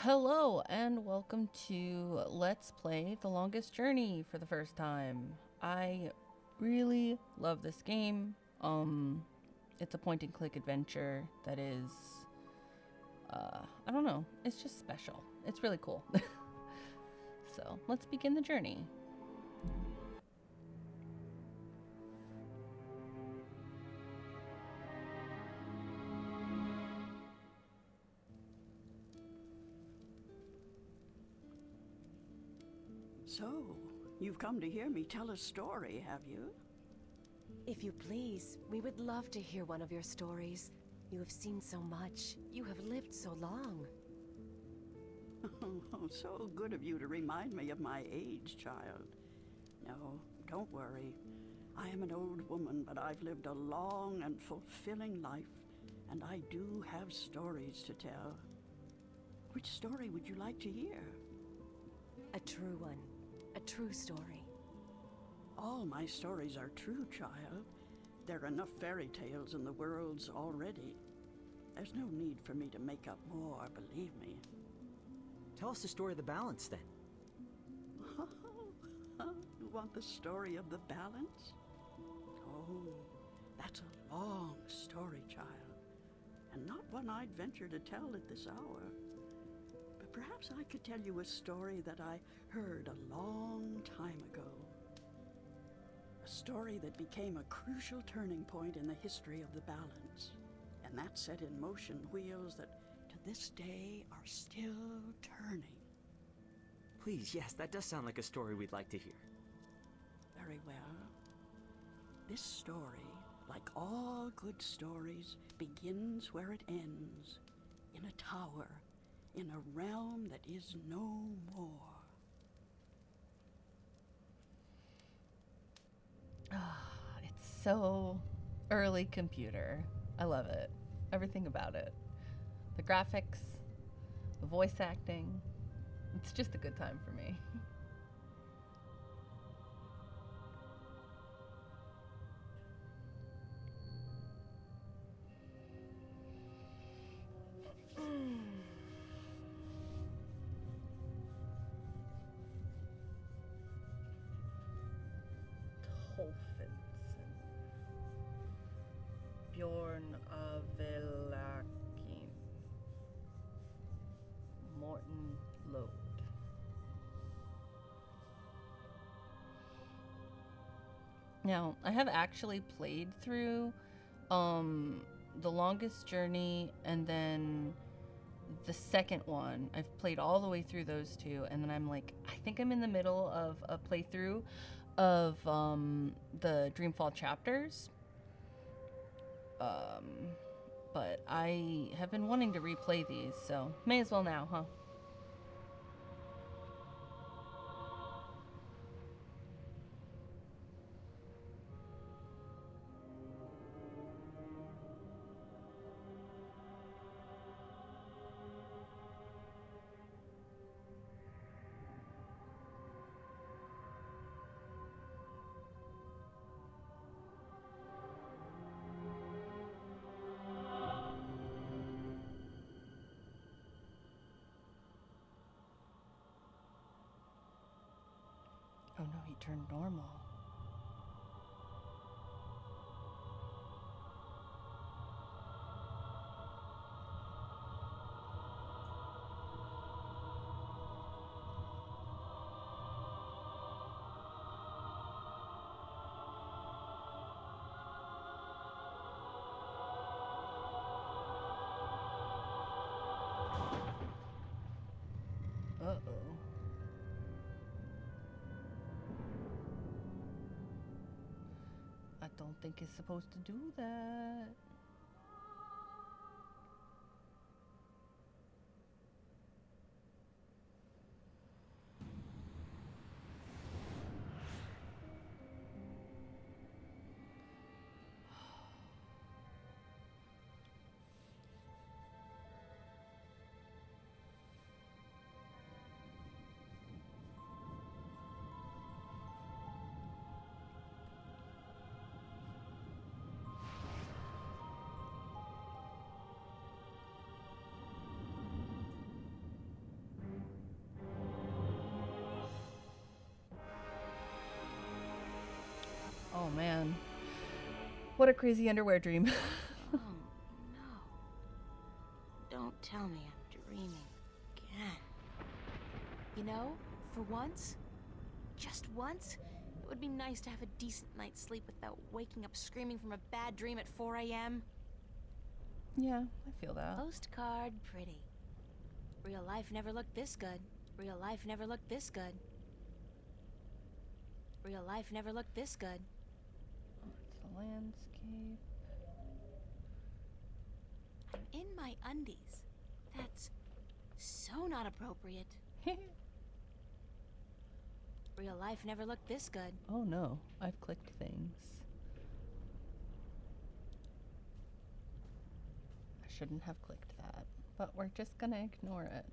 Hello and welcome to Let's Play The Longest Journey for the first time. I really love this game. It's a point and click adventure that is, I don't know, it's just special. It's really cool. So let's begin the journey. So, you've come to hear me tell a story, have you? If you please, we would love to hear one of your stories. You have seen so much. You have lived so long. Oh, so good of you to remind me of my age, child. No, don't worry. I am an old woman, but I've lived a long and fulfilling life, and I do have stories to tell. Which story would you like to hear? A true one. A true story. All my stories are true, child. There are enough fairy tales in the worlds already. There's no need for me to make up more, believe me. Tell us the story of the balance, then. You want the story of the balance? Oh, that's a long story, child, and not one I'd venture to tell at this hour. But perhaps I could tell you a story that I heard a long time ago. A story that became a crucial turning point in the history of the balance, and that set in motion wheels that to this day are still turning. Please, yes, that does sound like a story we'd like to hear. Very well. This story, like all good stories, begins where it ends, in a tower, in a realm that is no more. It's so early computer. I love it. Everything about it. The graphics, the voice acting. It's just a good time for me. Tolfinson. Bjorn of Villakin. Morton Lode. Now, I have actually played through The Longest Journey and then the second one. I've played all the way through those two, and then I'm like, I think I'm in the middle of a playthrough of the Dreamfall chapters. But I have been wanting to replay these, so may as well now, huh? Oh no, he turned normal. Uh-oh. I don't think it's supposed to do that. What a crazy underwear dream. Oh, no. Don't tell me I'm dreaming again. You know, for once, just once, it would be nice to have a decent night's sleep without waking up screaming from a bad dream at 4 a.m. Yeah, I feel that. Postcard pretty. Real life never looked this good. Real life never looked this good. Real life never looked this good. Oh, it's the landscape. I'm in my undies. That's so not appropriate. Real life never looked this good. Oh no, I've clicked things. I shouldn't have clicked that, but we're just gonna ignore it.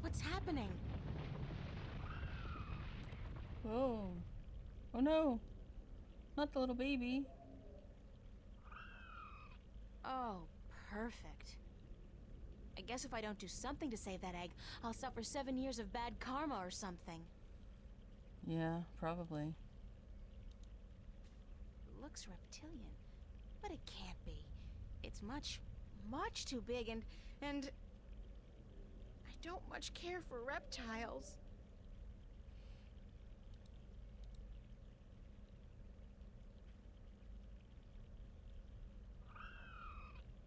What's happening? Oh. Oh no. Not the little baby. Oh, perfect. I guess if I don't do something to save that egg, I'll suffer 7 years of bad karma or something. Yeah, probably. Looks reptilian, but it can't be. It's much, much too big and I don't much care for reptiles.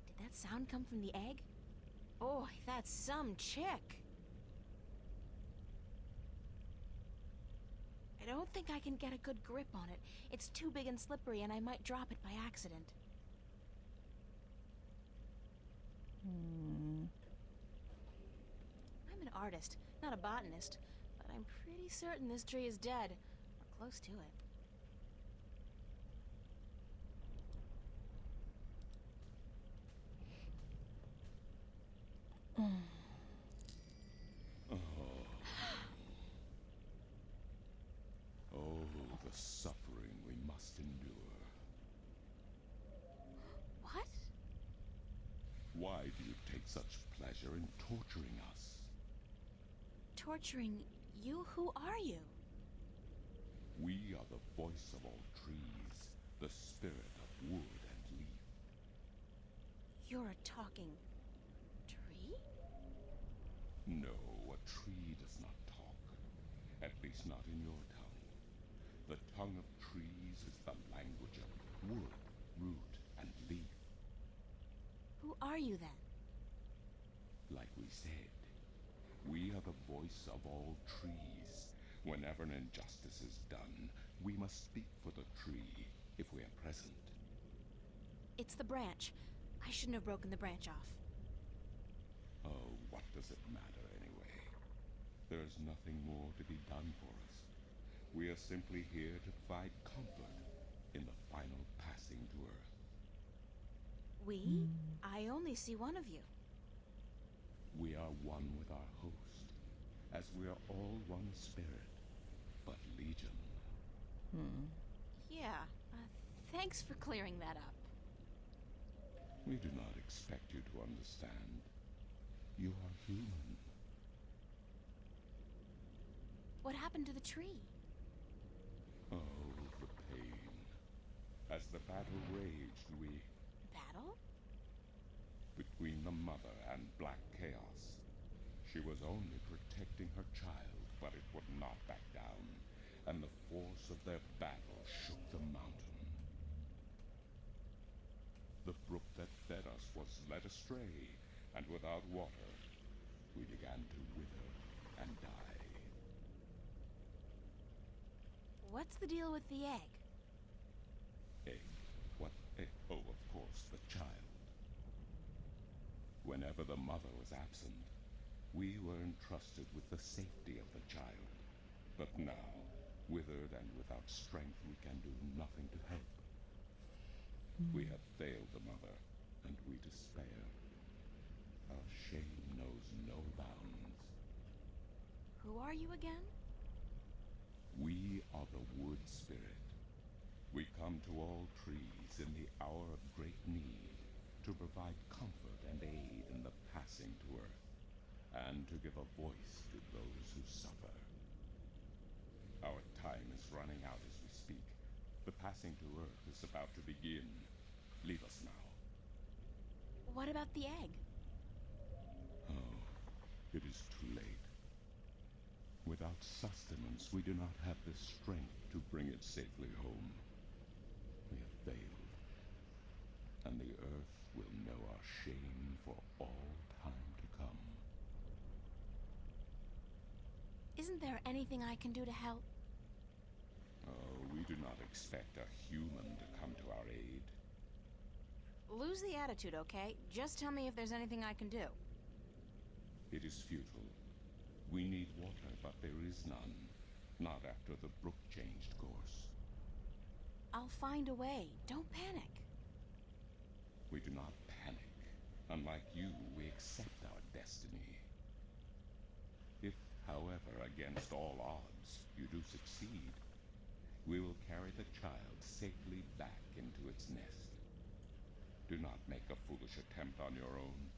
Did that sound come from the egg? Boy, that's some chick. I don't think I can get a good grip on it. It's too big and slippery and I might drop it by accident. I'm an artist, not a botanist, but I'm pretty certain this tree is dead, or close to it. Oh, the suffering we must endure. What? Why do you take such pleasure in torturing us? Torturing you? Who are you? We are the voice of all trees, the spirit of wood and leaf. You're a talking tree? No, a tree does not talk. At least not in your tongue. The tongue of trees is the language of wood, root, and leaf. Who are you then? Like we said, we are the voice of all trees. Whenever an injustice is done, we must speak for the tree if we are present. It's the branch. I shouldn't have broken the branch off. Oh, what does it matter anyway? There's nothing more to be done for us. We are simply here to provide comfort in the final passing to Earth. We? I only see one of you. We are one with our host, as we are all one spirit, but legion. Yeah, thanks for clearing that up. We do not expect you to understand. You are human. What happened to the tree? Oh, the pain. As the battle raged, we... Battle? between the Mother and Black Chaos. She was only protecting her child, but it would not back down, and the force of their battle shook the mountain. The brook that fed us was led astray, and without water, we began to wither and die. What's the deal with the egg? Egg? What egg? Oh, of course, the child. Whenever the mother was absent, we were entrusted with the safety of the child. But now, withered and without strength, we can do nothing to help. We have failed the mother, and we despair. Our shame knows no bounds. Who are you again? We are the wood spirit. We come to all trees in the hour of great need to provide comfort and aid in the passing to Earth, and to give a voice to those who suffer. Time is running out as we speak. The passing to Earth is about to begin. Leave us now. What about the egg? Oh, it is too late. Without sustenance, we do not have the strength to bring it safely home. We have failed, and the Earth will know our shame for all time to come. Isn't there anything I can do to help? Oh, we do not expect a human to come to our aid. Lose the attitude, okay? Just tell me if there's anything I can do. It is futile. We need water, but there is none. Not after the brook changed course. I'll find a way. Don't panic. We do not panic. Unlike you, we accept our destiny. If, however, against all odds, you do succeed, we will carry the child safely back into its nest. Do not make a foolish attempt on your own.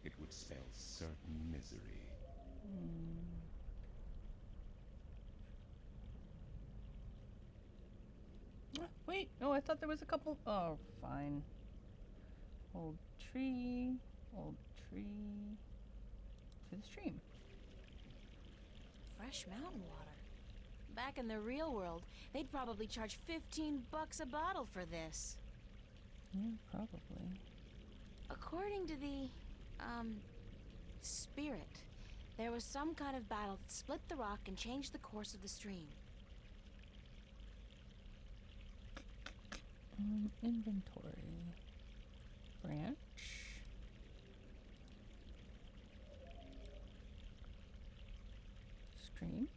It would spell certain misery. Wait, no, I thought there was a couple. Oh, fine. Old tree to the stream. Fresh mountain water. Back in the real world, they'd probably charge $15 a bottle for this. Yeah, probably. According to the, spirit, there was some kind of battle that split the rock and changed the course of the stream. Inventory. Branch. Stream.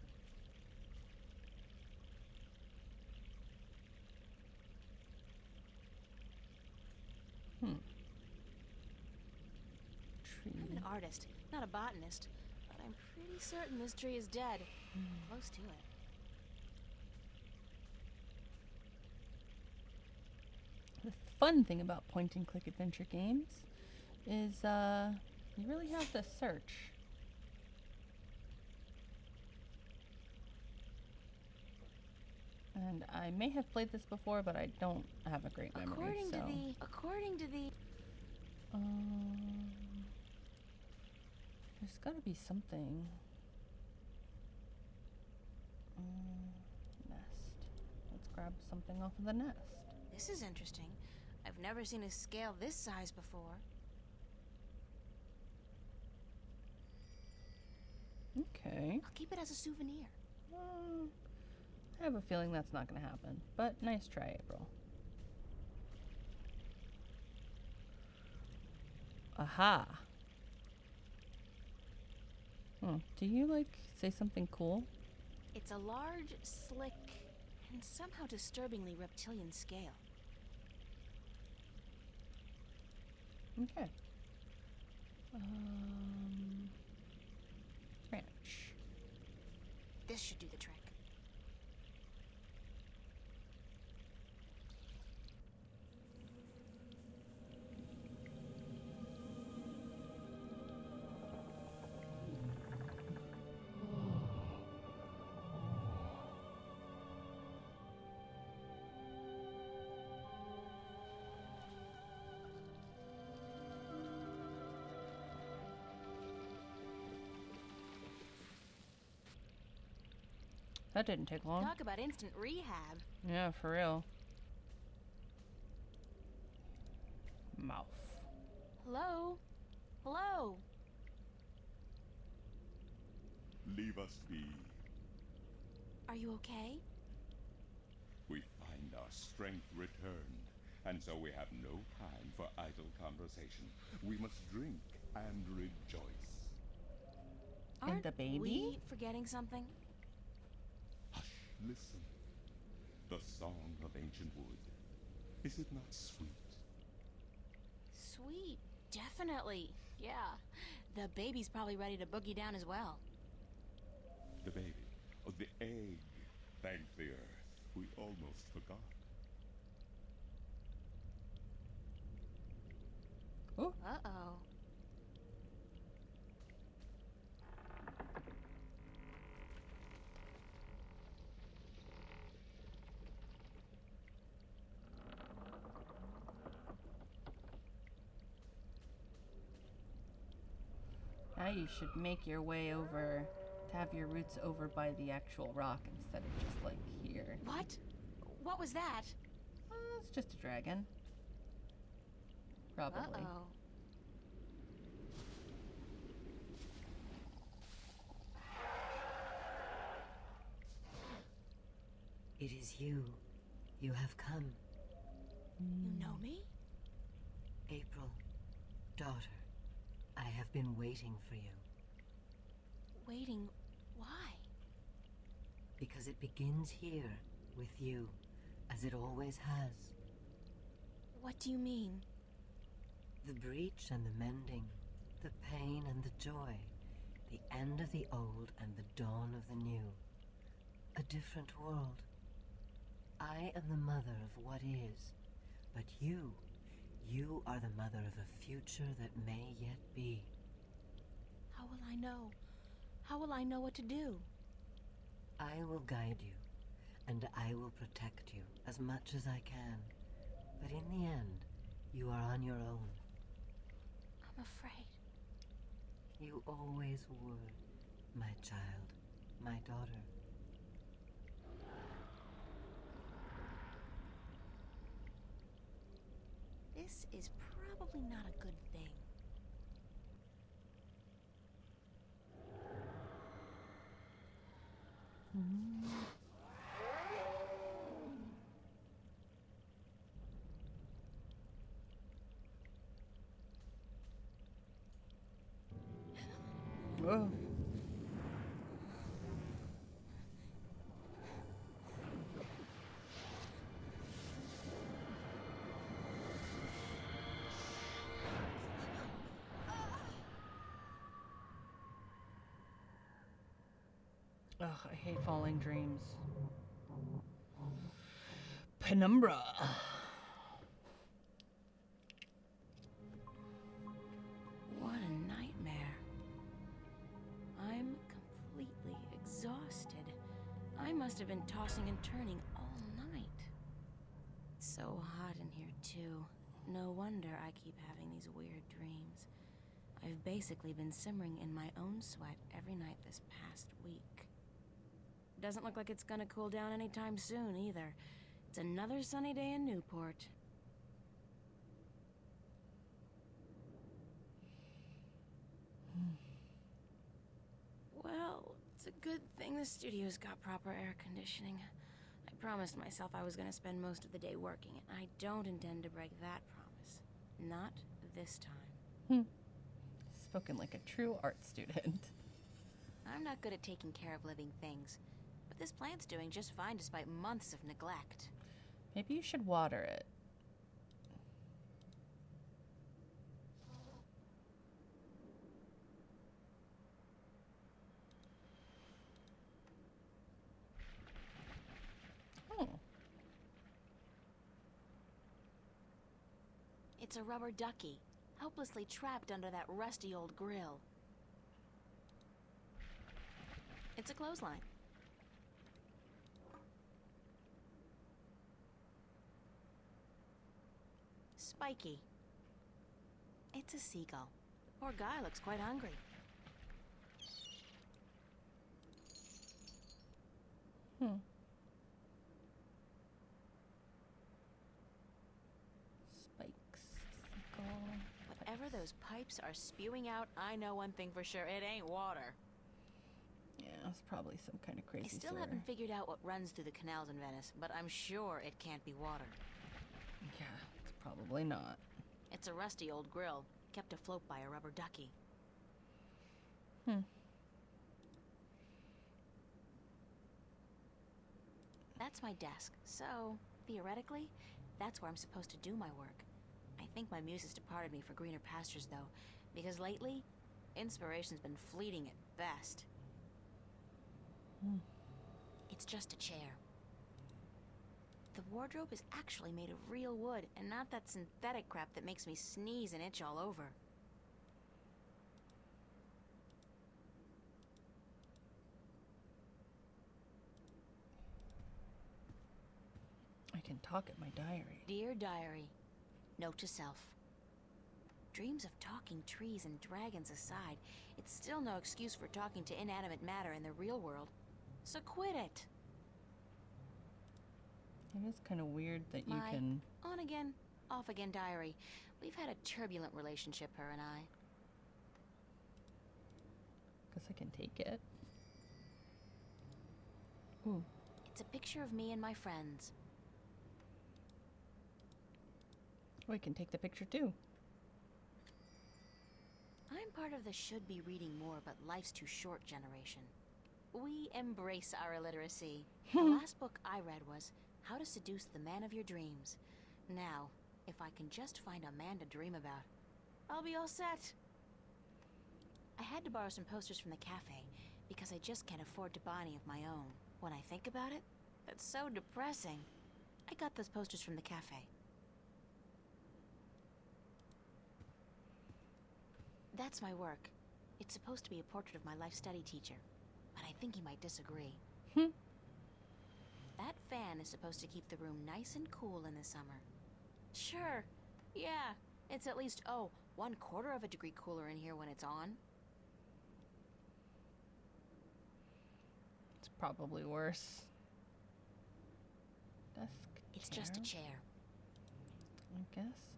Tree. I'm an artist, not a botanist, but I'm pretty certain this tree is dead. Close to it. The fun thing about point-and-click adventure games is you really have to search. And I may have played this before, but I don't have a great memory. According to the there's got to be something. Nest. Let's grab something off of the nest. This is interesting. I've never seen a scale this size before. Okay. I'll keep it as a souvenir. I have a feeling that's not going to happen, but nice try, April. Aha. Do you, say something cool? It's a large, slick, and somehow disturbingly reptilian scale. Okay. Branch. This should do the trick. That didn't take long. Talk about instant rehab. Yeah, for real. Mouth. Hello? Hello? Leave us be. Are you okay? We find our strength returned, and so we have no time for idle conversation. We must drink and rejoice. Aren't the baby? we forgetting something? Hush, listen. The song of ancient wood. Is it not sweet? Sweet. Definitely. Yeah. The baby's probably ready to boogie down as well. The baby. Oh, the egg. Thank the earth. We almost forgot. Oh. Uh-oh. Now you should make your way over to have your roots over by the actual rock instead of just like here. What? What was that? It's just a dragon. Probably. Uh-oh. It is you. You have come. You know me? April, daughter, I have been waiting for you. Waiting. Why? Because it begins here, with you, as it always has. What do you mean? The breach and the mending, the pain and the joy, the end of the old and the dawn of the new. A different world. I am the mother of what is, but you are the mother of a future that may yet be. How will I know? How will I know what to do? I will guide you, and I will protect you as much as I can. But in the end, you are on your own. I'm afraid. You always were, my child, my daughter. This is probably not a good thing. Whoa. Ugh, I hate falling dreams. Penumbra. What a nightmare. I'm completely exhausted. I must have been tossing and turning all night. It's so hot in here, too. No wonder I keep having these weird dreams. I've basically been simmering in my own sweat every night this past week. Doesn't look like it's gonna cool down anytime soon, either. It's another sunny day in Newport. Well, it's a good thing the studio's got proper air conditioning. I promised myself I was gonna spend most of the day working, and I don't intend to break that promise. Not this time. Spoken like a true art student. I'm not good at taking care of living things, but this plant's doing just fine despite months of neglect. Maybe you should water it. Oh. It's a rubber ducky, helplessly trapped under that rusty old grill. It's a clothesline. Spiky. It's a seagull. The poor guy looks quite hungry. Spikes. Seagull. Whatever those pipes are spewing out, I know one thing for sure. It ain't water. Yeah, it's probably some kind of crazy I still sewer. haven't figured out what runs through the canals in Venice, but I'm sure it can't be water. Yeah, it's probably not. It's a rusty old grill, kept afloat by a rubber ducky. That's my desk, so, theoretically, that's where I'm supposed to do my work. I think my muse has departed me for greener pastures, though, because lately, inspiration's been fleeting at best. It's just a chair. The wardrobe is actually made of real wood, and not that synthetic crap that makes me sneeze and itch all over. I can talk at my diary. Dear Diary, note to self. Dreams of talking trees and dragons aside, it's still no excuse for talking to inanimate matter in the real world. So quit it. It is kind of weird that you My can... on again, off again diary. We've had a turbulent relationship, her and I. Guess I can take it. Ooh. It's a picture of me and my friends. Oh, I can take the picture too. I'm part of the should be reading more but life's too short generation. We embrace our illiteracy. The last book I read was How to Seduce the Man of Your Dreams. Now, if I can just find a man to dream about, I'll be all set. I had to borrow some posters from the cafe because I just can't afford to buy any of my own. When I think about it, that's so depressing. I got those posters from the cafe. That's my work. It's supposed to be a portrait of my life study teacher, but I think he might disagree. That fan is supposed to keep the room nice and cool in the summer. Sure, yeah, it's at least, 1/4 of a degree cooler in here when it's on. It's probably worse. Desk It's chair. just a chair. I guess,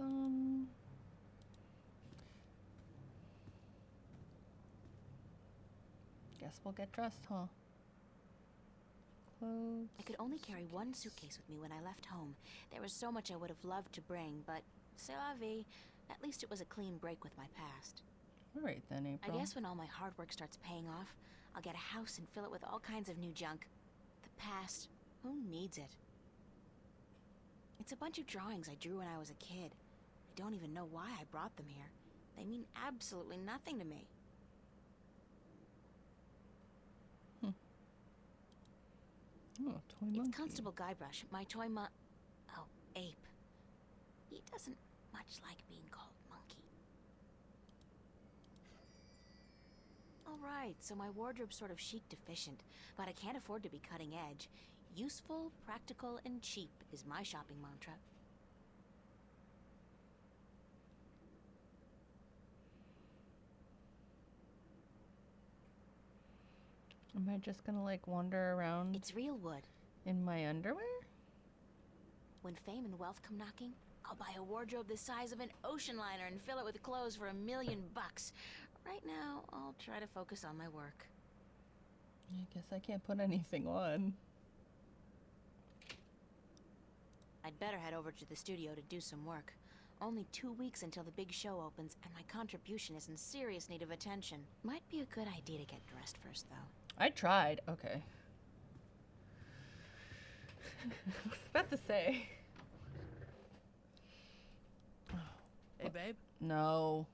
Guess we'll get dressed, huh? Clothes. I could only carry one suitcase with me when I left home. There was so much I would have loved to bring, but c'est la vie. At least it was a clean break with my past. All right then, I April. guess when all my hard work starts paying off, I'll get a house and fill it with all kinds of new junk. The past, who needs it? It's a bunch of drawings I drew when I was a kid. I don't even know why I brought them here. They mean absolutely nothing to me. Oh, toy monkey. It's Constable Guybrush, my toy ape. He doesn't much like being called monkey. Alright, so my wardrobe's sort of chic deficient, but I can't afford to be cutting edge. Useful, practical, and cheap is my shopping mantra. Am I just gonna like wander around It's real wood. in my underwear? When fame and wealth come knocking, I'll buy a wardrobe the size of an ocean liner and fill it with clothes for $1 million. Right now, I'll try to focus on my work. I guess I can't put anything on. I'd better head over to the studio to do some work. Only 2 weeks until the big show opens, and my contribution is in serious need of attention. Might be a good idea to get dressed first, though. I tried. Okay. I was about to say. Hey, babe. No.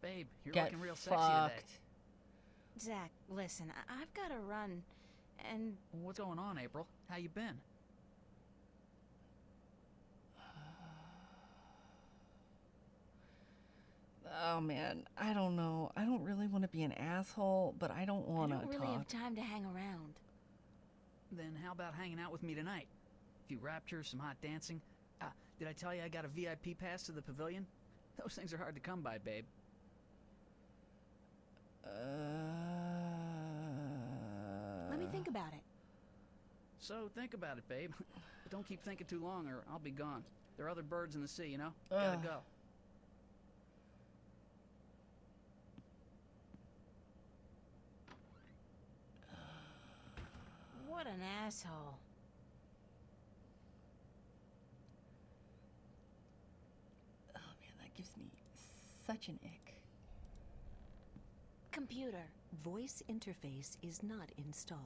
Babe, you're Get looking real fucked. sexy today. Zach, listen, I've got to run, and What's going on, April? How you been? Oh man, I don't know. I don't really want to be an asshole, but I don't I want to don't really have talk. time to hang around. Then how about hanging out with me tonight? A few raptures, some hot dancing. Did I tell you I got a VIP pass to the pavilion? Those things are hard to come by, babe. Let me think about it. So think about it, babe. But don't keep thinking too long or I'll be gone. There are other birds in the sea, you know? Gotta go. What an asshole. Oh man, that gives me such an ick. Computer. Voice interface is not installed.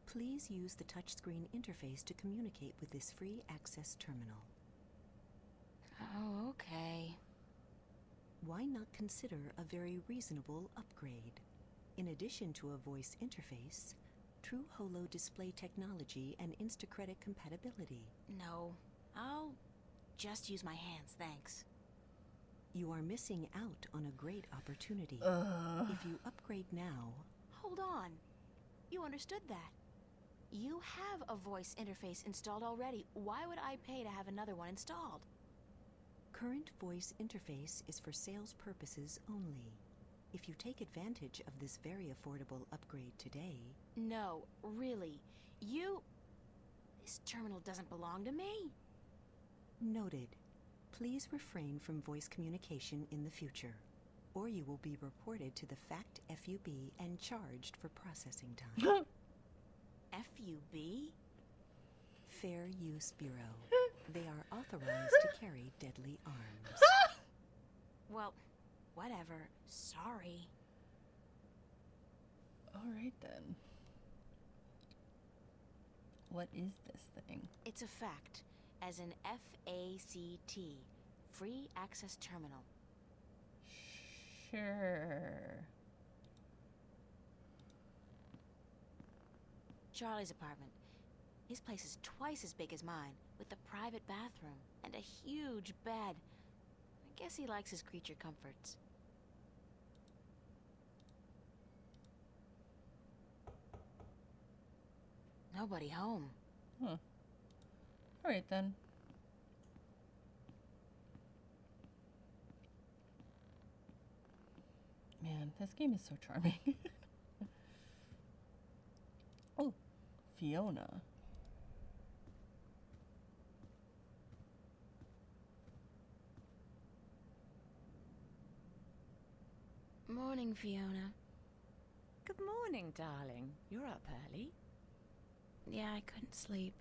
Please use the touchscreen interface to communicate with this free access terminal. Oh, okay. Why not consider a very reasonable upgrade? In addition to a voice interface, True Holo display technology and Instacredit compatibility. No, I'll just use my hands, thanks. You are missing out on a great opportunity. If you upgrade now, Hold on. You understood that. You have a voice interface installed already. Why would I pay to have another one installed? Current voice interface is for sales purposes only. If you take advantage of this very affordable upgrade today... No, really. This terminal doesn't belong to me. Noted. Please refrain from voice communication in the future, or you will be reported to the FACT FUB and charged for processing time. FUB? Fair Use Bureau. They are authorized to carry deadly arms. Well, whatever. Sorry. Alright then. What is this thing? It's a FACT, as in F-A-C-T. Free Access Terminal. Sure. Charlie's apartment. His place is twice as big as mine, with a private bathroom and a huge bed. I guess he likes his creature comforts. Nobody home. Huh. Alright then. Man, this game is so charming. Oh, Fiona. Morning, Fiona. Good morning, darling. You're up early. Yeah, I couldn't sleep.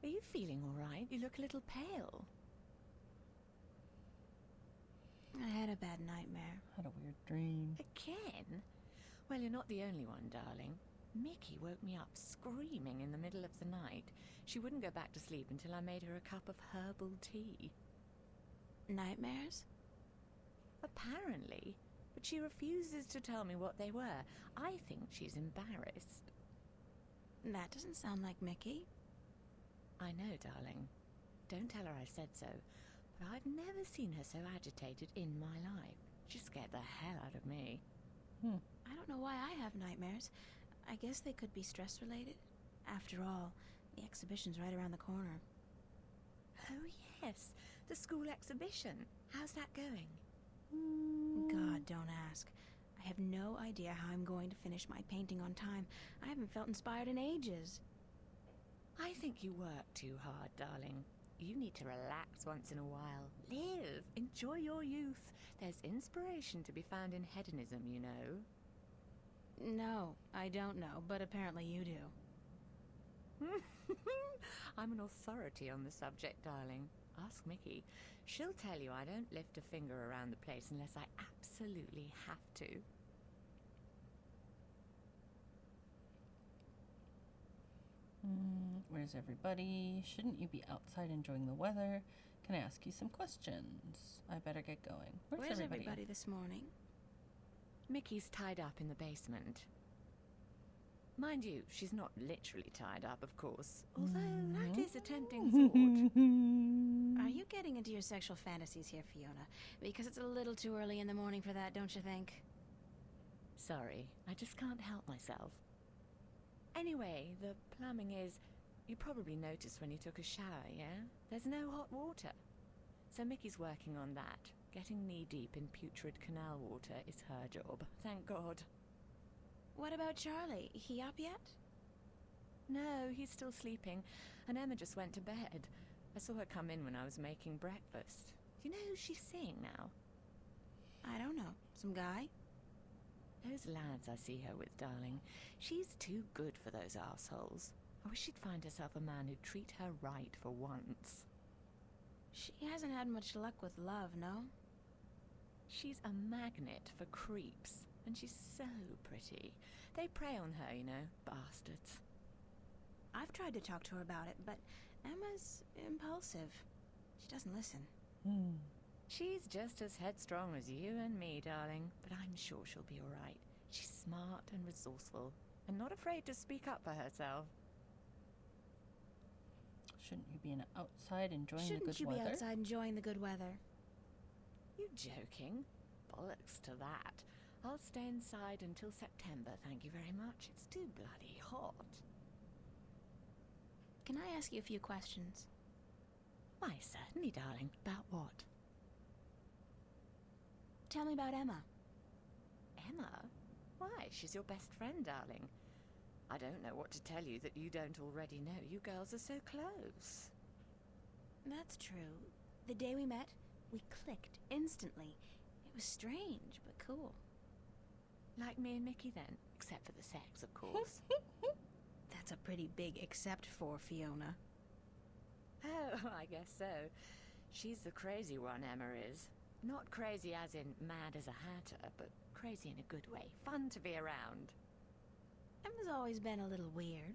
Are you feeling all right? You look a little pale. I had a bad nightmare. Had a weird dream. Again? Well, you're not the only one, darling. Mickey woke me up screaming in the middle of the night. She wouldn't go back to sleep until I made her a cup of herbal tea. Nightmares? Apparently. But she refuses to tell me what they were. I think she's embarrassed. That doesn't sound like Mickey. I know, darling. Don't tell her I said so. But I've never seen her so agitated in my life. She scared the hell out of me. I don't know why I have nightmares. I guess they could be stress-related. After all, the exhibition's right around the corner. Oh, yes. The school exhibition. How's that going? God, don't ask. I have no idea how I'm going to finish my painting on time. I haven't felt inspired in ages. I think you work too hard, darling. You need to relax once in a while. Live. Enjoy your youth. There's inspiration to be found in hedonism, you know. No, I don't know, but apparently you do. I'm an authority on the subject, darling. Ask Mickey. She'll tell you I don't lift a finger around the place unless I absolutely have to. Where's everybody? Shouldn't you be outside enjoying the weather? Can I ask you some questions? I better get going. Where's everybody this morning? Mickey's tied up in the basement. Mind you, she's not literally tied up, of course. Although that is a tempting thought. Are you getting into your sexual fantasies here, Fiona? Because it's a little too early in the morning for that, don't you think? Sorry, I just can't help myself. Anyway, the plumbing is... You probably noticed when you took a shower, yeah? There's no hot water. So Mickey's working on that. Getting knee-deep in putrid canal water is her job, thank God. What about Charlie? He up yet? No, he's still sleeping, and Emma just went to bed. I saw her come in when I was making breakfast. Do you know who she's seeing now? I don't know. Some guy? Those lads I see her with, darling. She's too good for those arseholes. I wish she'd find herself a man who'd treat her right for once. She hasn't had much luck with love, no? She's a magnet for creeps, and she's so pretty. They prey on her, you know, bastards. I've tried to talk to her about it, but Emma's impulsive. She doesn't listen. She's just as headstrong as you and me, darling, but I'm sure she'll be all right. She's smart and resourceful, and not afraid to speak up for herself. Shouldn't you be outside enjoying the good weather? Shouldn't you be outside enjoying the good weather? You joking? Bollocks to that. I'll stay inside until September, thank you very much. It's too bloody hot. Can I ask you a few questions? Why, certainly, darling. About what? Tell me about Emma. Emma? Why, she's your best friend, darling. I don't know what to tell you that you don't already know. You girls are so close. That's true. The day we met, we clicked instantly. It was strange, but cool. Like me and Mickey then, except for the sex, of course. That's a pretty big except for, Fiona. Oh, I guess so. She's the crazy one, Emma is. Not crazy as in mad as a hatter, but crazy in a good way. Fun to be around. Emma's always been a little weird.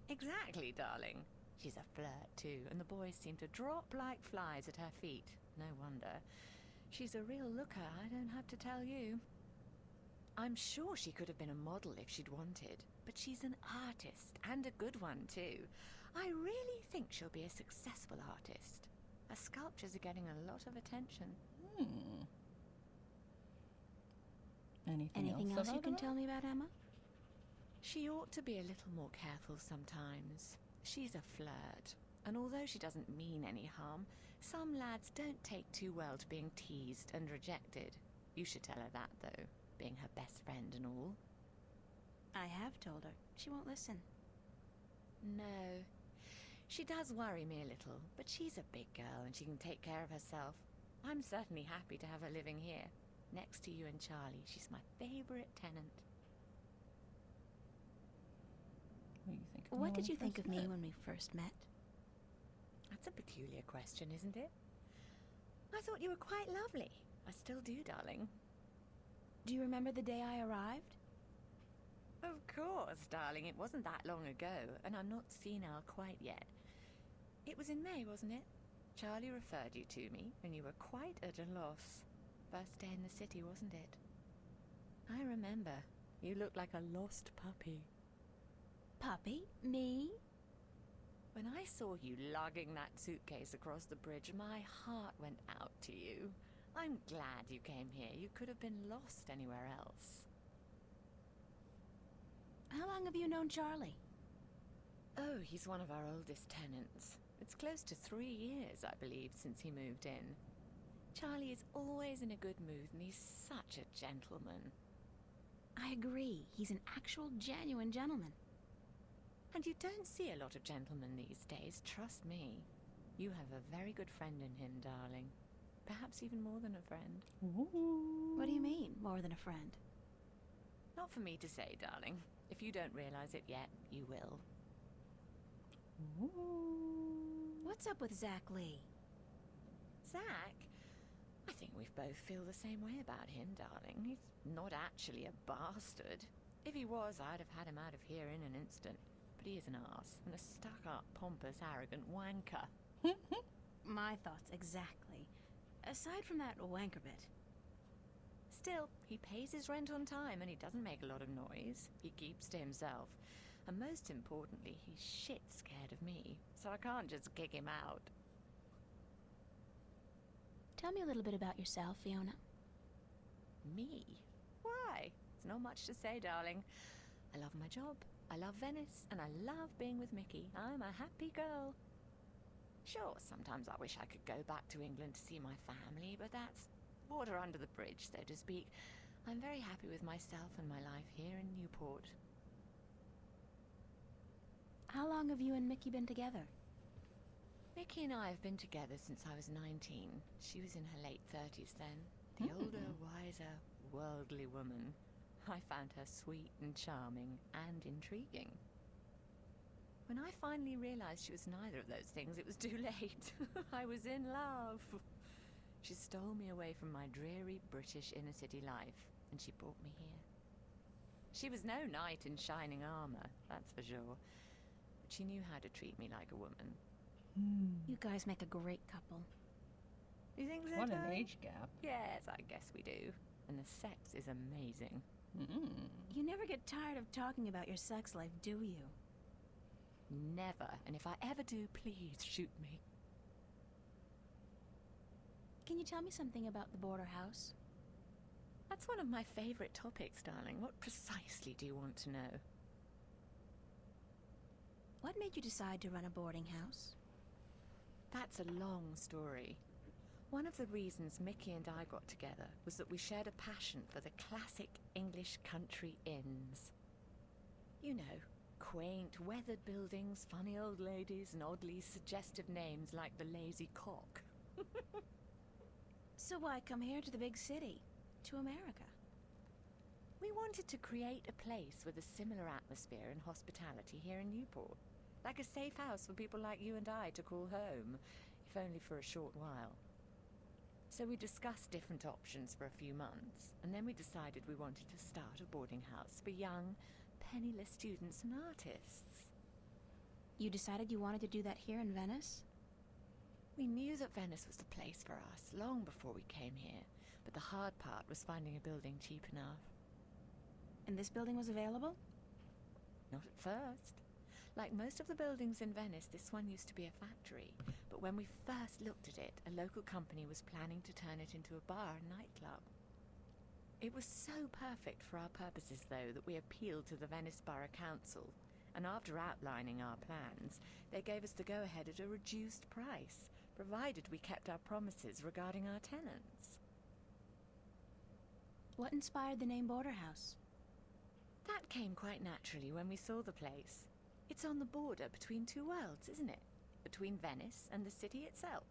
Exactly, darling. She's a flirt, too, and the boys seem to drop like flies at her feet. No wonder. She's a real looker, I don't have to tell you. I'm sure she could have been a model if she'd wanted, but she's an artist, and a good one, too. I really think she'll be a successful artist. Her sculptures are getting a lot of attention. Anything else you can about tell me about Emma? She ought to be a little more careful sometimes. She's a flirt, and although she doesn't mean any harm, some lads don't take too well to being teased and rejected. You should tell her that, though, being her best friend and all. I have told her. She won't listen. No. She does worry me a little, but she's a big girl and she can take care of herself. I'm certainly happy to have her living here. Next to you and Charlie, she's my favorite tenant. What did you think of me when we first met? That's a peculiar question, isn't it? I thought you were quite lovely. I still do, darling. Do you remember the day I arrived? Of course, darling. It wasn't that long ago, and I'm not senile quite yet. It was in May, wasn't it? Charlie referred you to me, and you were quite at a loss. First day in the city, wasn't it? I remember. You looked like a lost puppy. Puppy? Me? When I saw you lugging that suitcase across the bridge, my heart went out to you. I'm glad you came here. You could have been lost anywhere else. How long have you known Charlie? Oh, he's one of our oldest tenants. It's close to 3 years, I believe, since he moved in. Charlie is always in a good mood, and he's such a gentleman. I agree. He's an actual, genuine gentleman. And you don't see a lot of gentlemen these days, trust me. You have a very good friend in him, darling. Perhaps even more than a friend. Ooh. What do you mean, more than a friend? Not for me to say, darling. If you don't realize it yet, you will. Ooh. What's up with Zach Lee? Zach? I think we both feel the same way about him, darling. He's not actually a bastard. If he was, I'd have had him out of here in an instant. But he is an arse, and a stuck-up, pompous, arrogant wanker. My thoughts exactly. Aside from that wanker bit. Still, he pays his rent on time, and he doesn't make a lot of noise. He keeps to himself. And most importantly, he's shit scared of me, so I can't just kick him out. Tell me a little bit about yourself, Fiona. Me? Why? It's not much to say, darling. I love my job, I love Venice, and I love being with Mickey. I'm a happy girl. Sure, sometimes I wish I could go back to England to see my family, but that's water under the bridge, so to speak. I'm very happy with myself and my life here in Newport. How long have you and Mickey been together? Mickey and I have been together since I was 19. She was in her late 30s then. The older, wiser, worldly woman. I found her sweet and charming and intriguing. When I finally realized she was neither of those things, it was too late. I was in love. She stole me away from my dreary British inner-city life, and she brought me here. She was no knight in shining armor, that's for sure. But she knew how to treat me like a woman. You guys make a great couple. You think so, What an darling? age gap. Yes, I guess we do. And the sex is amazing. You never get tired of talking about your sex life, do you? Never. And if I ever do, please shoot me. Can you tell me something about the border house? That's one of my favorite topics, darling. What precisely do you want to know? What made you decide to run a boarding house? That That's a long story. One of the reasons Mickey and I got together was that we shared a passion for the classic English country inns. You know, quaint, weathered buildings, funny old ladies, and oddly suggestive names like the Lazy Cock. So why come here to the big city? To America? We wanted to create a place with a similar atmosphere and hospitality here in Newport. Like a safe house for people like you and I to call home, if only for a short while. So we discussed different options for a few months, and then we decided we wanted to start a boarding house for young, penniless students and artists. You decided you wanted to do that here in Venice? We knew that Venice was the place for us long before we came here, but the hard part was finding a building cheap enough. And this building was available? Not at first. Like most of the buildings in Venice, this one used to be a factory, but when we first looked at it, a local company was planning to turn it into a bar and nightclub. It was so perfect for our purposes, though, that we appealed to the Venice Borough Council, and after outlining our plans, they gave us the go-ahead at a reduced price, provided we kept our promises regarding our tenants. What inspired the name Border House? That came quite naturally when we saw the place. It's on the border between two worlds, isn't it? Between Venice and the city itself.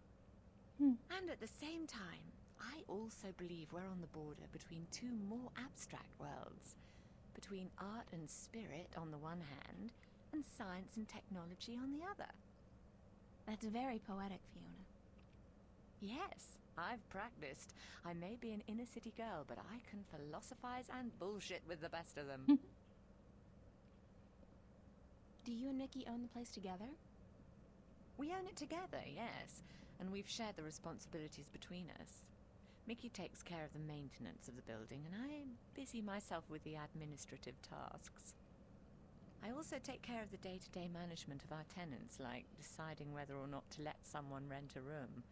And at the same time, I also believe we're on the border between two more abstract worlds. Between art and spirit on the one hand, and science and technology on the other. That's very poetic, Fiona. Yes, I've practiced. I may be an inner city girl, but I can philosophize and bullshit with the best of them. Do you and Mickey own the place together? We own it together, yes, and we've shared the responsibilities between us. Mickey takes care of the maintenance of the building, and I busy myself with the administrative tasks. I also take care of the day-to-day management of our tenants, like deciding whether or not to let someone rent a room.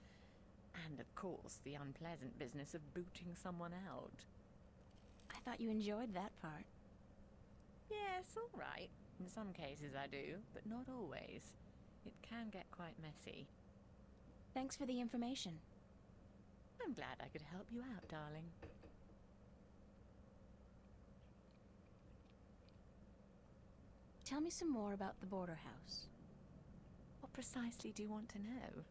And, of course, the unpleasant business of booting someone out. I thought you enjoyed that part. Yes, all right. In some cases I do, but not always. It can get quite messy. Thanks for the information. I'm glad I could help you out, darling. Tell me some more about the Border House. What precisely do you want to know?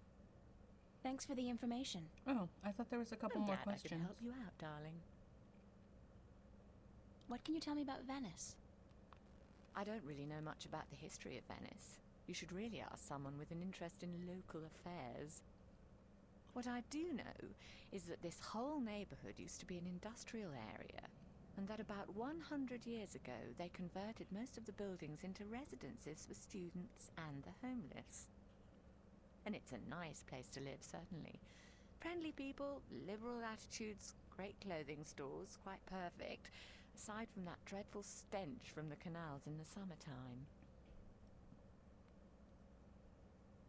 Thanks for the information. Oh, I thought there was a couple I'm more glad questions. I could help you out, darling. What can you tell me about Venice? I don't really know much about the history of Venice. You should really ask someone with an interest in local affairs. What I do know is that this whole neighborhood used to be an industrial area, and that about 100 years ago they converted most of the buildings into residences for students and the homeless. And it's a nice place to live, certainly. Friendly people, liberal attitudes, great clothing stores, quite perfect, aside from that dreadful stench from the canals in the summertime.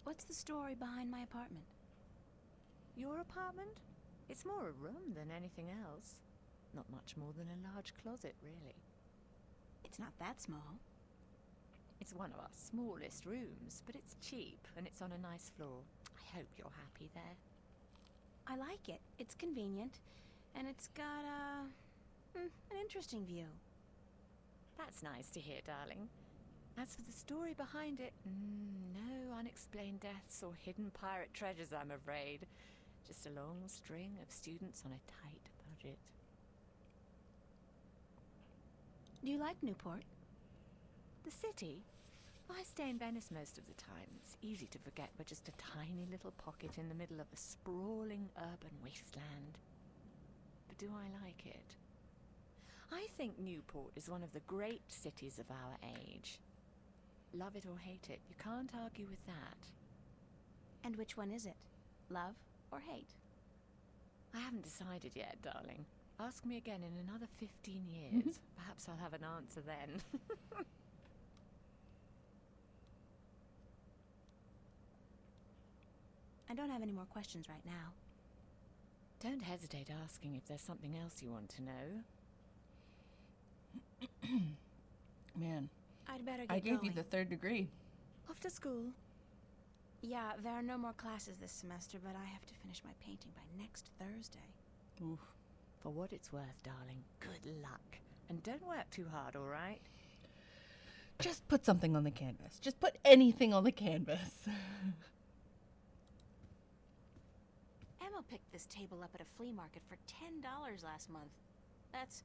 What's the story behind my apartment? Your apartment? It's more a room than anything else. Not much more than a large closet, really. It's not that small. It's one of our smallest rooms, but it's cheap and it's on a nice floor. I hope you're happy there. I like it. It's convenient, and it's got an interesting view. That's nice to hear, darling. As for the story behind it, no unexplained deaths or hidden pirate treasures, I'm afraid. Just a long string of students on a tight budget. Do you like Newport? The city? I stay in Venice most of the time. It's easy to forget we're just a tiny little pocket in the middle of a sprawling urban wasteland. But do I like it? I think Newport is one of the great cities of our age. Love it or hate it, you can't argue with that. And which one is it? Love or hate? I haven't decided yet, darling. Ask me again in another 15 years. Perhaps I'll have an answer then. I don't have any more questions right now. Don't hesitate asking if there's something else you want to know. Man, I'd better get I gave going. you the 3rd degree. Off to school. Yeah, there are no more classes this semester, but I have to finish my painting by next Thursday. Oof. For what it's worth, darling, good luck. And don't work too hard, all right? Just put something on the canvas. Just put anything on the canvas. Emma picked this table up at a flea market for $10 last month. That's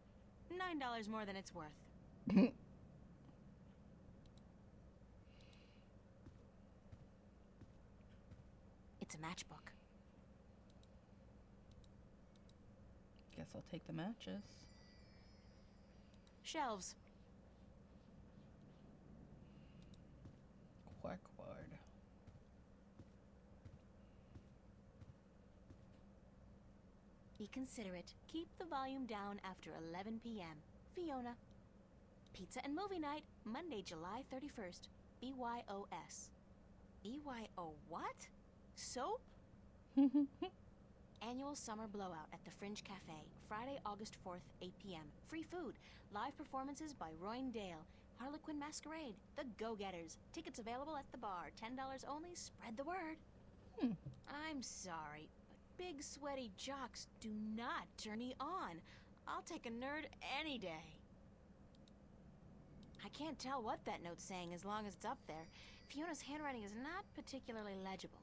$9 more than it's worth. It's a matchbook. Guess I'll take the matches. Shelves. Quackboard. Be considerate. Keep the volume down after 11 p.m. Fiona. Pizza and movie night, Monday, July 31st. BYOS. BYO what? Soap? Annual summer blowout at the Fringe Cafe, Friday, August 4th, 8 p.m. Free food. Live performances by Royne Dale. Harlequin Masquerade. The Go-Getters. Tickets available at the bar. $10 only. Spread the word. I'm sorry, but big sweaty jocks do not turn me on. I'll take a nerd any day. I can't tell what that note's saying as long as it's up there. Fiona's handwriting is not particularly legible.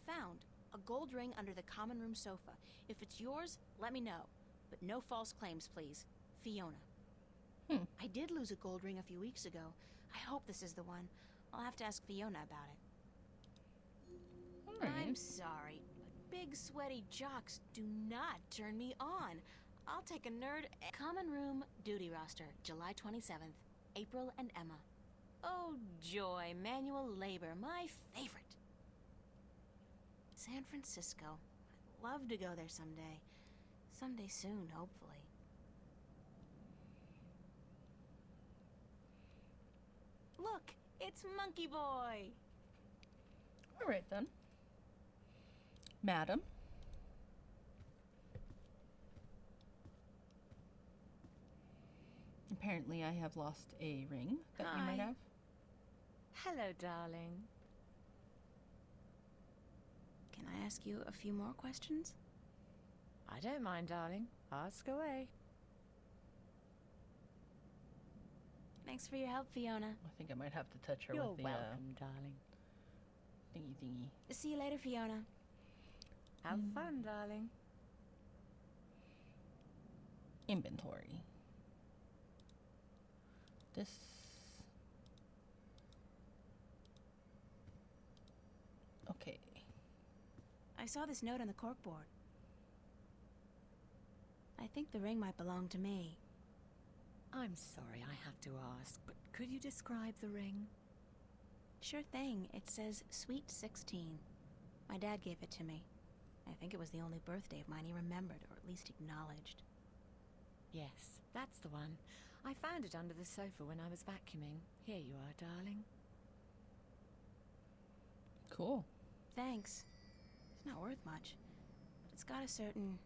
Found. A gold ring under the common room sofa. If it's yours, let me know. But no false claims, please. Fiona. I did lose a gold ring a few weeks ago. I hope this is the one. I'll have to ask Fiona about it. Alright. I'm sorry, but big sweaty jocks do not turn me on. I'll take a nerd. Common room duty roster, July 27th. April and Emma. Oh joy, manual labor, my favorite. San Francisco. I'd love to go there someday. Someday soon, hopefully. Look, it's Monkey Boy! Alright then. Madam. Apparently I have lost a ring that you might Hi. have. Hello, darling. Can I ask you a few more questions? I don't mind, darling. Ask away. Thanks for your help, Fiona. I think I might have to touch her You're with the welcome, darling. thingy. See you later, Fiona. Have fun, darling. Inventory. This... Okay. I saw this note on the corkboard. I think the ring might belong to me. I'm sorry I have to ask, but could you describe the ring? Sure thing. It says Sweet 16. My dad gave it to me. I think it was the only birthday of mine he remembered, or at least acknowledged. Yes, that's the one. I found it under the sofa when I was vacuuming. Here you are, darling. Cool. Thanks. It's not worth much, but it's got a certain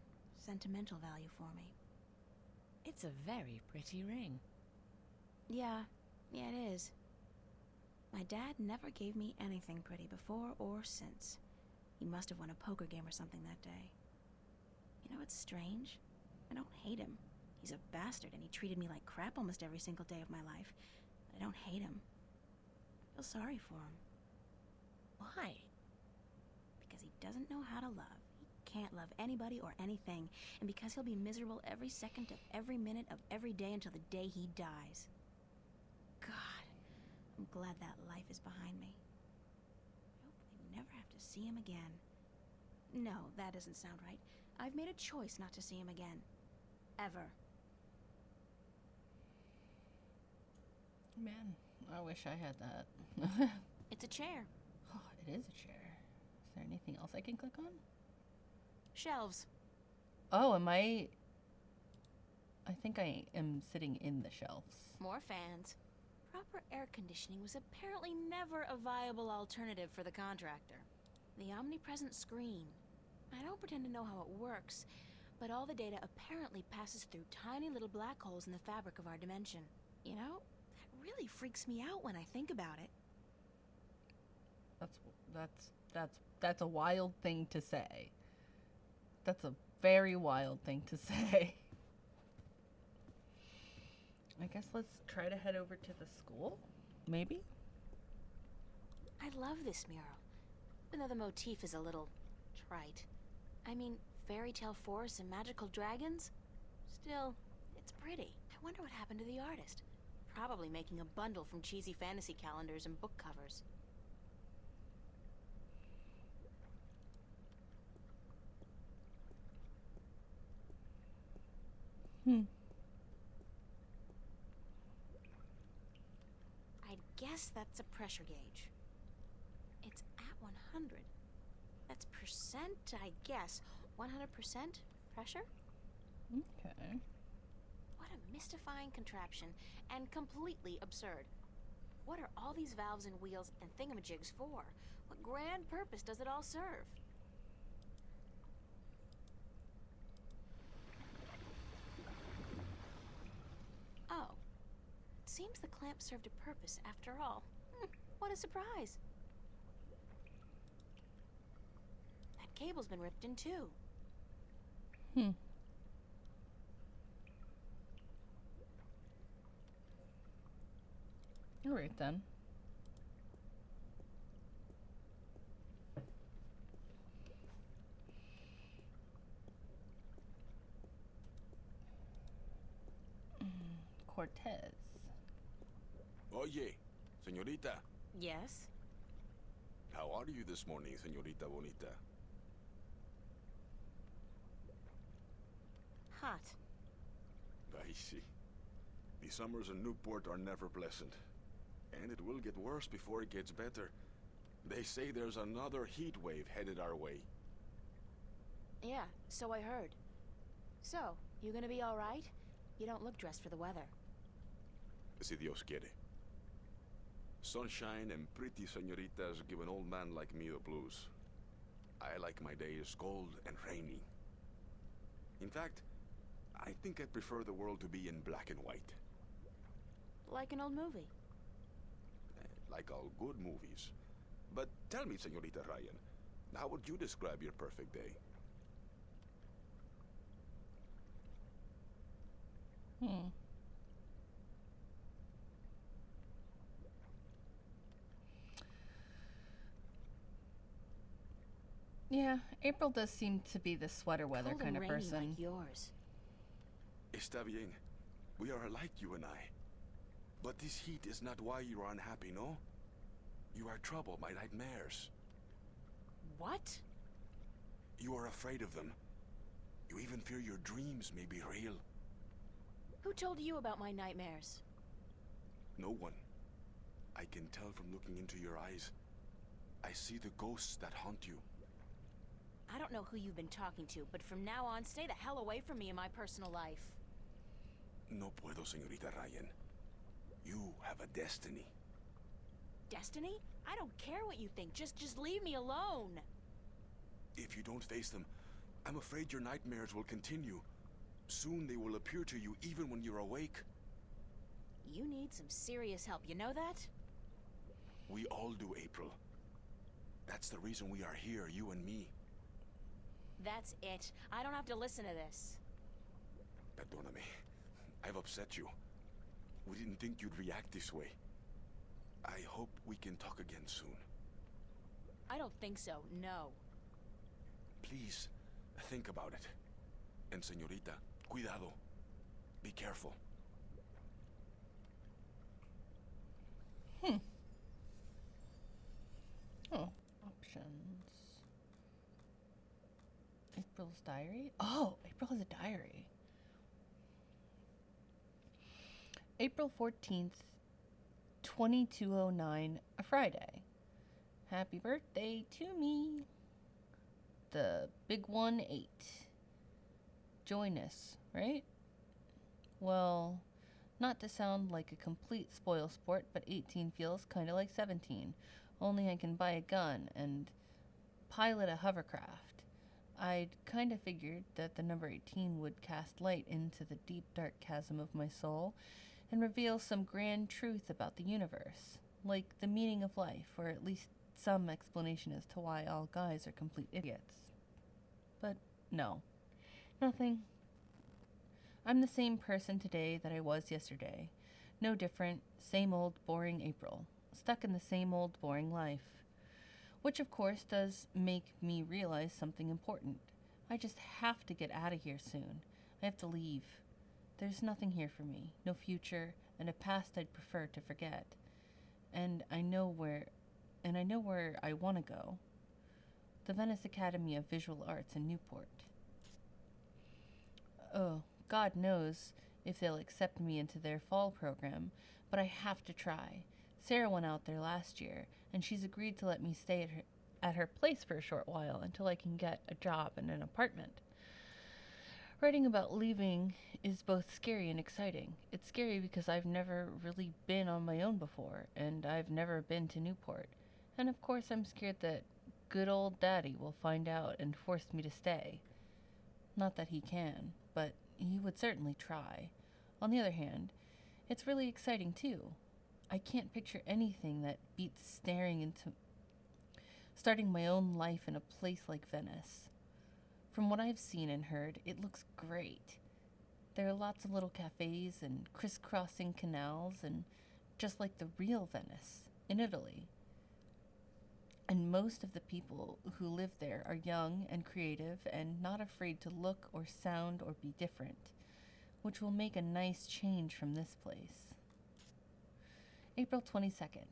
sentimental value for me. It's a very pretty ring. Yeah, it is. My dad never gave me anything pretty before or since. He must have won a poker game or something that day. You know what's strange? I don't hate him. He's a bastard and he treated me like crap almost every single day of my life. But I don't hate him. I feel sorry for him. Why? Because he doesn't know how to love. He can't love anybody or anything. And because he'll be miserable every second of every minute of every day until the day he dies. God, I'm glad that life is behind me. I hope I never have to see him again. No, that doesn't sound right. I've made a choice not to see him again. Ever. Man, I wish I had that. It's a chair. Oh, it is a chair. Is there anything else I can click on? Shelves. Oh, am I think I am sitting in the shelves. More fans. Proper air conditioning was apparently never a viable alternative for the contractor. The omnipresent screen. I don't pretend to know how it works, but all the data apparently passes through tiny little black holes in the fabric of our dimension. You know, that really freaks me out when I think about it. That's that's a wild thing to say. That's a very wild thing to say. I guess let's try to head over to the school, maybe? I love this mural, even though the motif is a little trite. I mean, fairy tale forests and magical dragons? Still, it's pretty. I wonder what happened to the artist. Probably making a bundle from cheesy fantasy calendars and book covers. I'd guess that's a pressure gauge. It's at 100. That's percent, I guess. 100% pressure? Okay. What a mystifying contraption, and completely absurd. What are all these valves and wheels and thingamajigs for? What grand purpose does it all serve? Oh. It seems the clamp served a purpose after all. What a surprise. That cable's been ripped in two. All right then. Cortez. Oye, señorita. Yes? How are you this morning, señorita bonita? Hot. I see. The summers in Newport are never pleasant. And it will get worse before it gets better. They say there's another heat wave headed our way. Yeah, so I heard. So, you gonna be alright? You don't look dressed for the weather. Si Dios quiere. Sunshine and pretty señoritas give an old man like me the blues. I like my days cold and rainy. In fact, I think I prefer the world to be in black and white. Like an old movie. Like all good movies. But tell me, señorita Ryan, how would you describe your perfect day? Yeah, April does seem to be the sweater weather Cold kind and of rainy person. like yours. Está bien. We are alike, you and I. But this heat is not why you are unhappy, no? You are troubled by nightmares. What? You are afraid of them. You even fear your dreams may be real. Who told you about my nightmares? No one. I can tell from looking into your eyes. I see the ghosts that haunt you. I don't know who you've been talking to, but from now on, stay the hell away from me in my personal life. No puedo, señorita Ryan. You have a destiny. Destiny? I don't care what you think. Just leave me alone. If you don't face them, I'm afraid your nightmares will continue. Soon they will appear to you even when you're awake. You need some serious help, you know that? We all do, April. That's the reason we are here, you and me. That's it. I don't have to listen to this. Perdóname. I've upset you. We didn't think you'd react this way. I hope we can talk again soon. I don't think so, no. Please, think about it. And señorita, cuidado. Be careful. Oh, options. April's diary? Oh, April has a diary. April 14th, 2209, a Friday. Happy birthday to me. The big 1-8. Join us, right? Well, not to sound like a complete spoil sport, but 18 feels kind of like 17. Only I can buy a gun and pilot a hovercraft. I'd kind of figured that the number 18 would cast light into the deep dark chasm of my soul and reveal some grand truth about the universe, like the meaning of life, or at least some explanation as to why all guys are complete idiots. But no, nothing. I'm the same person today that I was yesterday. No different, same old boring April, stuck in the same old boring life. Which of course does make me realize something important. I just have to get out of here soon. I have to leave. There's nothing here for me, no future, and a past I'd prefer to forget. And I know where I want to go. The Venice Academy of Visual Arts in Newport. Oh, God knows if they'll accept me into their fall program, but I have to try. Sarah went out there last year, and she's agreed to let me stay at her place for a short while until I can get a job and an apartment. Writing about leaving is both scary and exciting. It's scary because I've never really been on my own before, and I've never been to Newport. And of course I'm scared that good old Daddy will find out and force me to stay. Not that he can, but he would certainly try. On the other hand, it's really exciting too. I can't picture anything that beats starting my own life in a place like Venice. From what I've seen and heard, it looks great. There are lots of little cafes and crisscrossing canals, and just like the real Venice in Italy. And most of the people who live there are young and creative and not afraid to look or sound or be different, which will make a nice change from this place. April 22nd.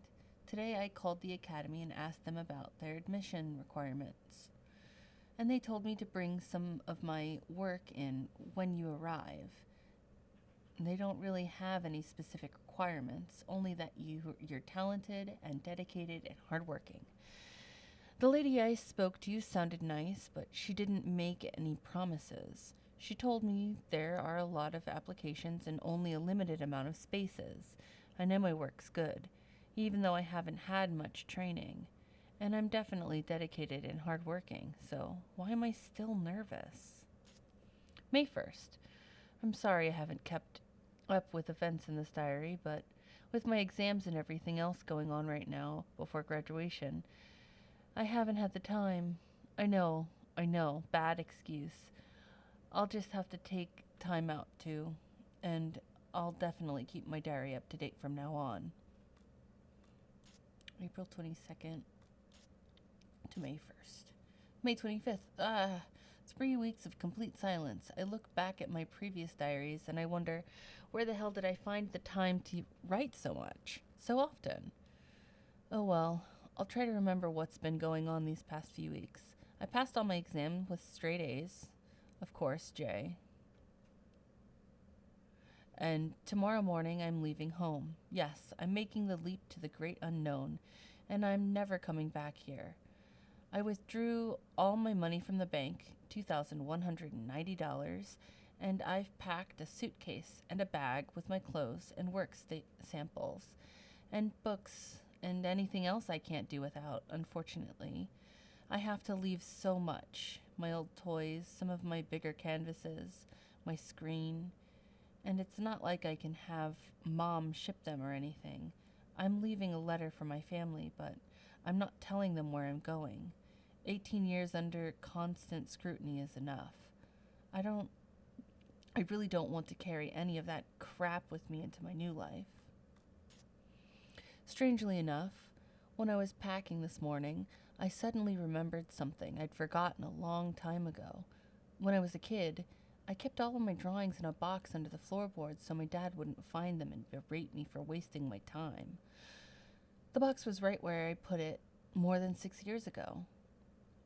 Today I called the academy and asked them about their admission requirements. And they told me to bring some of my work in when you arrive. They don't really have any specific requirements, only that you're talented and dedicated and hardworking. The lady I spoke to sounded nice, but she didn't make any promises. She told me there are a lot of applications and only a limited amount of spaces. I know my work's good, even though I haven't had much training. And I'm definitely dedicated and hardworking, so why am I still nervous? May 1st. I'm sorry I haven't kept up with events in this diary, but with my exams and everything else going on right now before graduation, I haven't had the time. I know, bad excuse. I'll just have to take time out too, and I'll definitely keep my diary up to date from now on. April 22nd. To May 1st. May 25th. 3 weeks of complete silence. I look back at my previous diaries and I wonder, where the hell did I find the time to write so much, so often? Oh well, I'll try to remember what's been going on these past few weeks. I passed all my exams with straight A's. Of course, J. And tomorrow morning I'm leaving home. Yes, I'm making the leap to the great unknown, and I'm never coming back here. I withdrew all my money from the bank, $2,190, and I've packed a suitcase and a bag with my clothes and work samples, and books, and anything else I can't do without, unfortunately. I have to leave so much. My old toys, some of my bigger canvases, my screen, and it's not like I can have Mom ship them or anything. I'm leaving a letter for my family, but I'm not telling them where I'm going. 18 years under constant scrutiny is enough. I really don't want to carry any of that crap with me into my new life. Strangely enough, when I was packing this morning, I suddenly remembered something I'd forgotten a long time ago. When I was a kid, I kept all of my drawings in a box under the floorboards so my dad wouldn't find them and berate me for wasting my time. The box was right where I put it more than 6 years ago.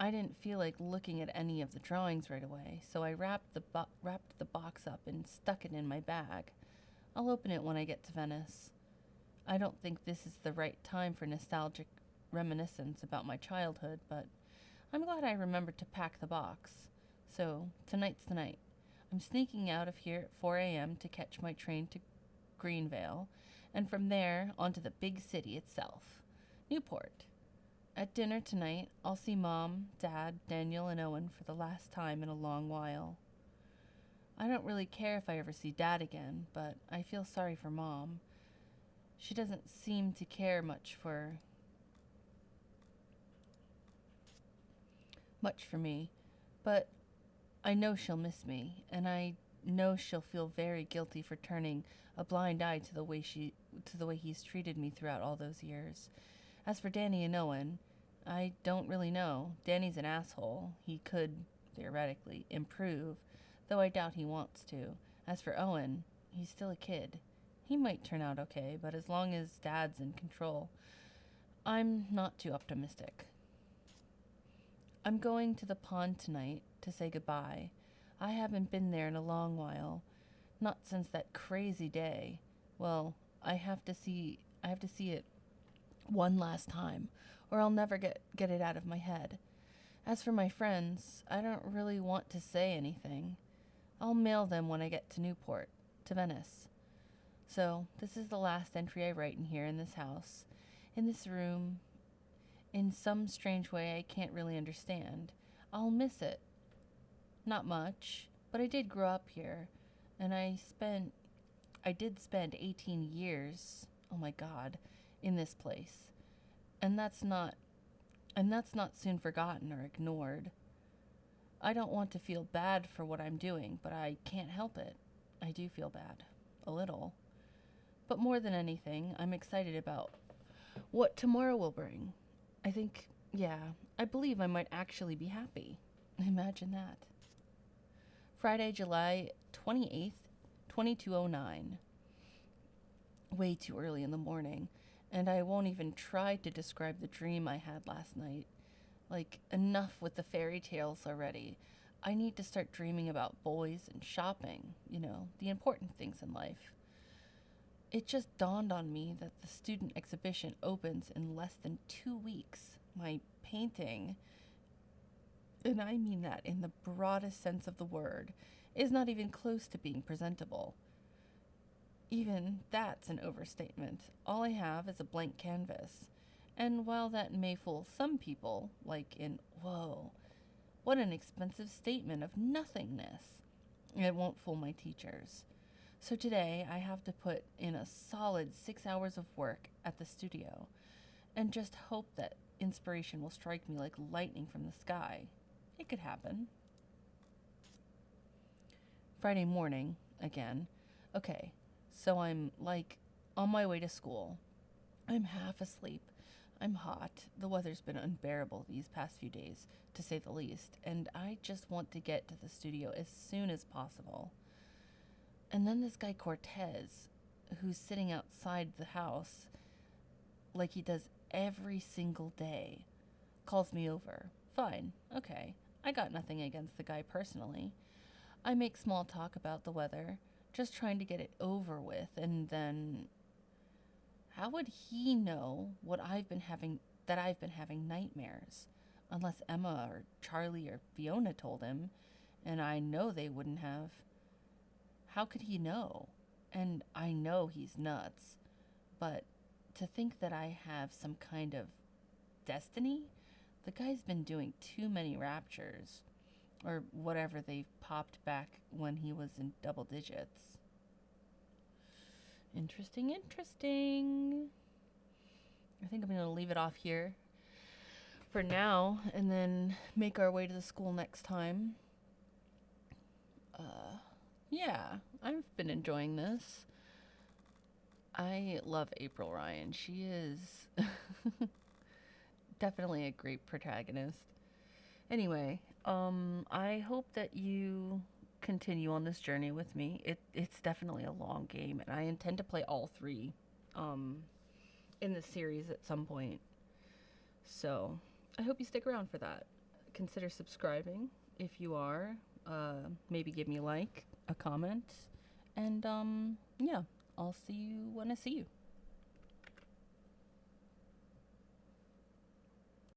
I didn't feel like looking at any of the drawings right away, so I wrapped the box up and stuck it in my bag. I'll open it when I get to Venice. I don't think this is the right time for nostalgic reminiscence about my childhood, but I'm glad I remembered to pack the box. So, tonight's the night. I'm sneaking out of here at 4 a.m. to catch my train to Greenvale, and from there onto the big city itself, Newport. At dinner tonight, I'll see Mom, Dad, Daniel, and Owen for the last time in a long while. I don't really care if I ever see Dad again, but I feel sorry for Mom. She doesn't seem to care much for much for me, but I know she'll miss me, and I know she'll feel very guilty for turning a blind eye to the way he's treated me throughout all those years. As for Danny and Owen, I don't really know. Danny's an asshole. He could, theoretically, improve, though I doubt he wants to. As for Owen, he's still a kid. He might turn out okay, but as long as Dad's in control, I'm not too optimistic. I'm going to the pond tonight to say goodbye. I haven't been there in a long while. Not since that crazy day. Well, I have to see it one last time, or I'll never get it out of my head. As for my friends, I don't really want to say anything. I'll mail them when I get to Newport, to Venice. So, this is the last entry I write in here in this house, in this room, in some strange way I can't really understand. I'll miss it. Not much, but I did grow up here, and I did spend 18 years, oh my God, in this place. And that's not soon forgotten or ignored. I don't want to feel bad for what I'm doing, but I can't help it. I do feel bad. A little. But more than anything, I'm excited about what tomorrow will bring. I believe I might actually be happy. Imagine that. Friday, July 28th, 2209. Way too early in the morning, and I won't even try to describe the dream I had last night. Like, enough with the fairy tales already. I need to start dreaming about boys and shopping, the important things in life. It just dawned on me that the student exhibition opens in less than 2 weeks. My painting, and I mean that in the broadest sense of the word, is not even close to being presentable. Even that's an overstatement. All I have is a blank canvas. And while that may fool some people, like in, whoa, what an expensive statement of nothingness, it won't fool my teachers. So today I have to put in a solid 6 hours of work at the studio and just hope that inspiration will strike me like lightning from the sky. It could happen. Friday morning, again. Okay, so I'm on my way to school. I'm half asleep. I'm hot. The weather's been unbearable these past few days, to say the least, and I just want to get to the studio as soon as possible. And then this guy Cortez, who's sitting outside the house, like he does every single day, calls me over. Fine, okay. I got nothing against the guy personally. I make small talk about the weather, just trying to get it over with, and then how would he know that I've been having nightmares? Unless Emma or Charlie or Fiona told him, and I know they wouldn't have. How could he know? And I know he's nuts, but to think that I have some kind of destiny? The guy's been doing too many raptures, or whatever they popped back when he was in double digits. Interesting. I think I'm going to leave it off here for now and then make our way to the school next time. Yeah, I've been enjoying this. I love April Ryan. She is definitely a great protagonist. Anyway, I hope that you continue on this journey with me. It's definitely a long game, and I intend to play all 3 in the series at some point. So, I hope you stick around for that. Consider subscribing if you are. Maybe give me a like, a comment, and yeah, I'll see you when I see you.